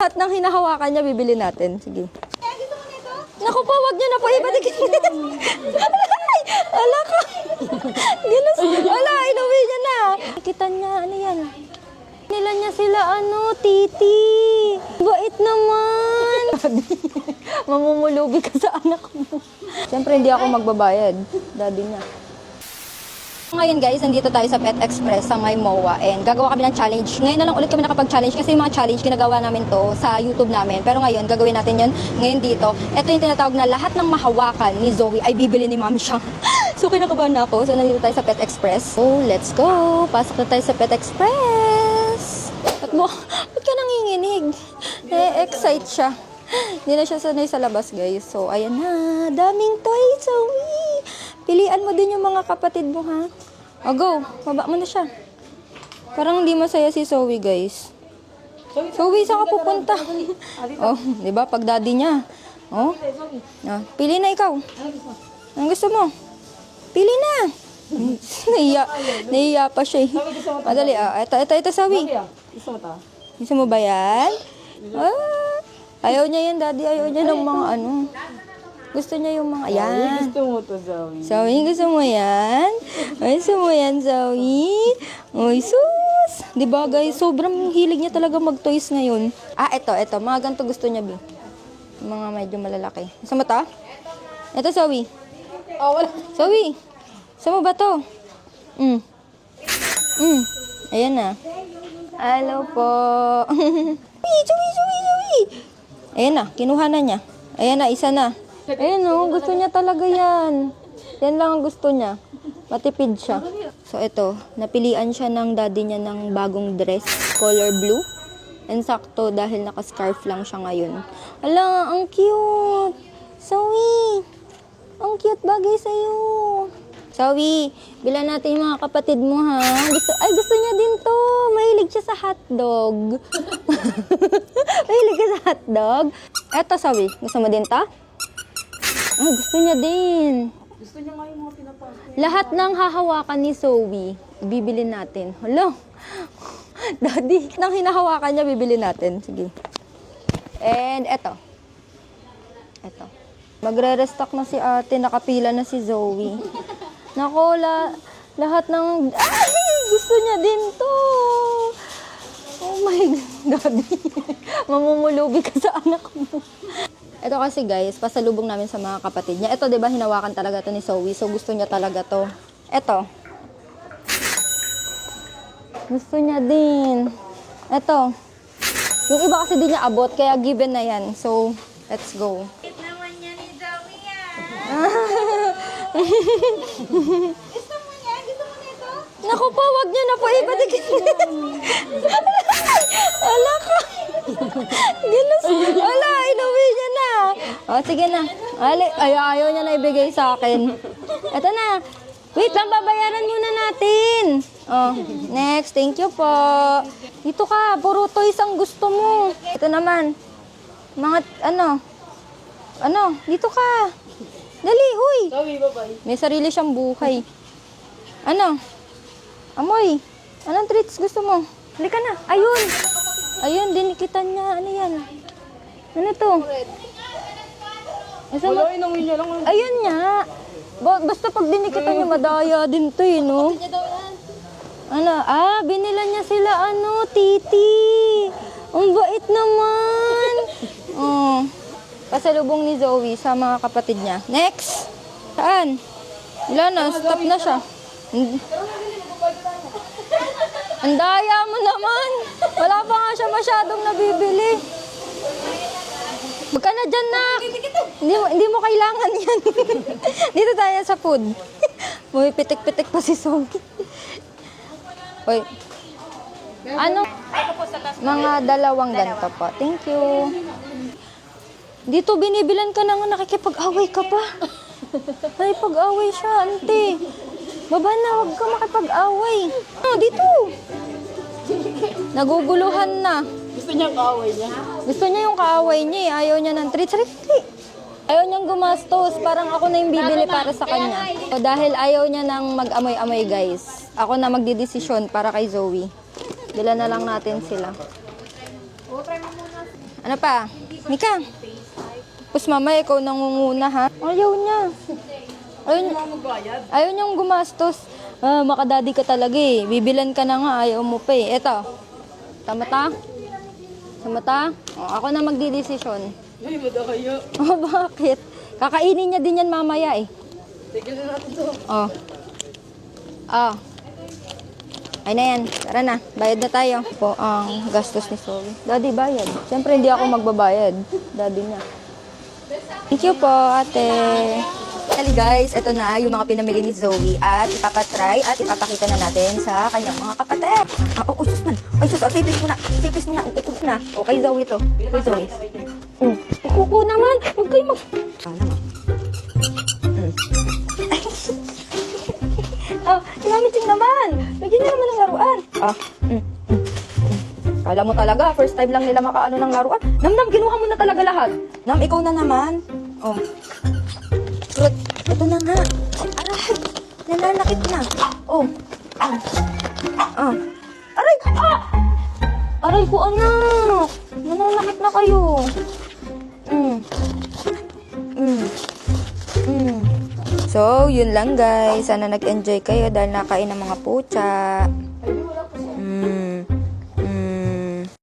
Lahat ng hinahawakan niya, bibili natin. Sige. Naku po, wag niyo na po ibalik. Ala ka. Ginas. Ala, inuwi niya na. Kita niya, ano yan? Nila niya sila, titi. Bait naman. Mamumulubi ka sa anak mo. Siyempre, hindi ako magbabayad. Daddy niya. Ngayon guys, nandito tayo sa Pet Express sa may MOA and gagawa kami ng challenge. Ngayon na lang ulit kami nakapag-challenge kasi yung mga challenge ginagawa namin to sa YouTube namin. Pero ngayon, gagawin natin yun ngayon dito. Ito yung tinatawag na lahat ng mahawakan ni Zoe ay bibili ni Mami siya. So kinakabahan na ako. So nandito tayo sa Pet Express. So let's go! Pasok na tayo sa Pet Express! Ba't ka nanginginig? Excite siya. Hindi na siya sanay sa labas guys. So ayan na. Daming toys, Zoe! Pilian mo din yung mga kapatid mo, ha? O, go. Baba mo na siya. Parang hindi masaya si Zoe, guys. Zoe, saan ka pupunta? Oh, di ba? Pag daddy niya. Oh. Pili na ikaw. Anong gusto mo? Pili na. Nahiya pa siya. Madali, Ito, Zoe. Gusto mo ba yan? Ayaw niya yan, daddy. Ayaw niya ng mga Gusto niya yung mga, yan. Gusto mo to, Zoe. Zoe, gusto mo yan? Ay, gusto mo yan, Zoe? Ay, sus! Diba, guys? Sobrang hilig niya talaga mag-toys ngayon. Ito. Mga ganito gusto niya, Bi. Mga medyo malalaki. Gusto mo to? Ito, Zoe. Wala. Zoe, gusto mo ba to? Ayan na. Hello po. Zoe! Ayan na, kinuha na niya. Ayan na, isa na. Ayan gusto niya talaga yan. Yan lang ang gusto niya. Matipid siya. So ito, napilian siya ng daddy niya ng bagong dress, color blue. And sakto dahil naka-scarf lang siya ngayon. Ala, ang cute! Zoe! Ang cute bagay sa'yo. Zoe, bilan natin yung mga kapatid mo, ha? Gusto niya din to. Mahilig siya sa hotdog. Mahilig ka sa hotdog. Eto, Zoe, gusto mo din to? Gusto niya din. Gusto niya nga yung mga pinapasok. Lahat ng hahawakan ni Zoe, bibili natin. Hala. Daddy, nang hinahawakan niya, bibili natin. Sige. And eto. Magre-restock na si ate. Nakapila na si Zoe. Nako, lahat ng... Gusto niya din to. Oh my God, Daddy. Mamumulubi ka sa anak mo. Ito kasi guys, pasalubong namin sa mga kapatid niya. Ito 'di ba hinawakan talaga to ni Zoe. So gusto niya talaga to. Ito. Gusto niya din. Ito. Yung iba kasi di niya abot kaya given na 'yan. So, let's go. Ito naman yan ni Zoe yan. Gusto mo yan? Gusto mo nito? Naku po, wag niyo na po ibalik. Ala ka. Ginas. Ala, inuwi niya na. Sige na. Ayaw niya na ibigay sa akin. Ito na. Wait lang, babayaran muna natin. Next. Thank you po. Dito ka. Puro toys ang gusto mo. Ito naman. Mga, dito ka. Dali, huy. Zoe, bye-bye. May sarili siyang buhay. Amoy. Anong treats gusto mo? Halika na. Ayun, dinikitan niya. Ano yan? Ano to? Wala, inuwi niya lang. Ayun nga. Basta pag dinikitan niya, madaya din to no? Binila niya sila, titi. Ang bait naman. Pasalubong ni Zoe sa mga kapatid niya. Next. Saan? Wala na, stop na siya. Ang daya mo naman. Wala pa nga siya masyadong nabibili. Huwag ka na dyan, nak. Hindi mo kailangan yan. Dito tayo sa food. May pitik-pitik pa si Zoe. Hoy. Mga dalawang ganito po. Thank you. Dito binibilan ka na nga, nakikipag-away ka pa. Nakipag-away siya, ante. Baba na, huwag ka makipag-away. Dito. Naguguluhan na. Gusto niya ang kaaway niya. Gusto niya yung kaaway niya eh. Ayaw niya ng treats. Ayaw niyang gumastos. Parang ako na yung bibili para sa kanya. So, dahil ayaw niya nang mag-amoy-amoy guys. Ako na magdidesisyon para kay Zoe. Dila na lang natin sila. Ano pa? Mika. Tapos mamaya ikaw nangunguna ha. Ayaw niya. Ayaw niyang gumastos. Makadadi ka talaga eh. Bibilan ka na nga. Ayaw mo pa eh. Eto. Tama ta? Tama ta? Ako na magdidesisyon. Ay, madakaya. Bakit? Kakainin niya din yan mamaya eh. Tigil na natin to. Ay na yan. Tara na. Bayad na tayo. Po ang gastos ni Zoe. Daddy, bayad. Siyempre hindi ako magbabayad. Daddy niya. Thank you po, ate. Hello guys, ito na yung mga pinamili ni Zoe at ipapatry at ipapakita na natin sa kanyang mga kapatid. Sus man. Ay, sus. Sipis mo na. Sipis mo na. Ito na. Okay, Zoe to. Okay, Zoe. Kuko naman. Huwag kayo mag... Ginamit yung naman. Lagyan niya naman ng laruan. Kala mo talaga, first time lang nila makaano ng laruan. Nam, ginuha mo na talaga lahat. Nam, ikaw na naman. Fruit, ito na nga. Aray, nananakit na. Aray, Aray ko, anak. Nananakit na kayo. So, yun lang guys. Sana nag-enjoy kayo dahil nakain ng mga pucha.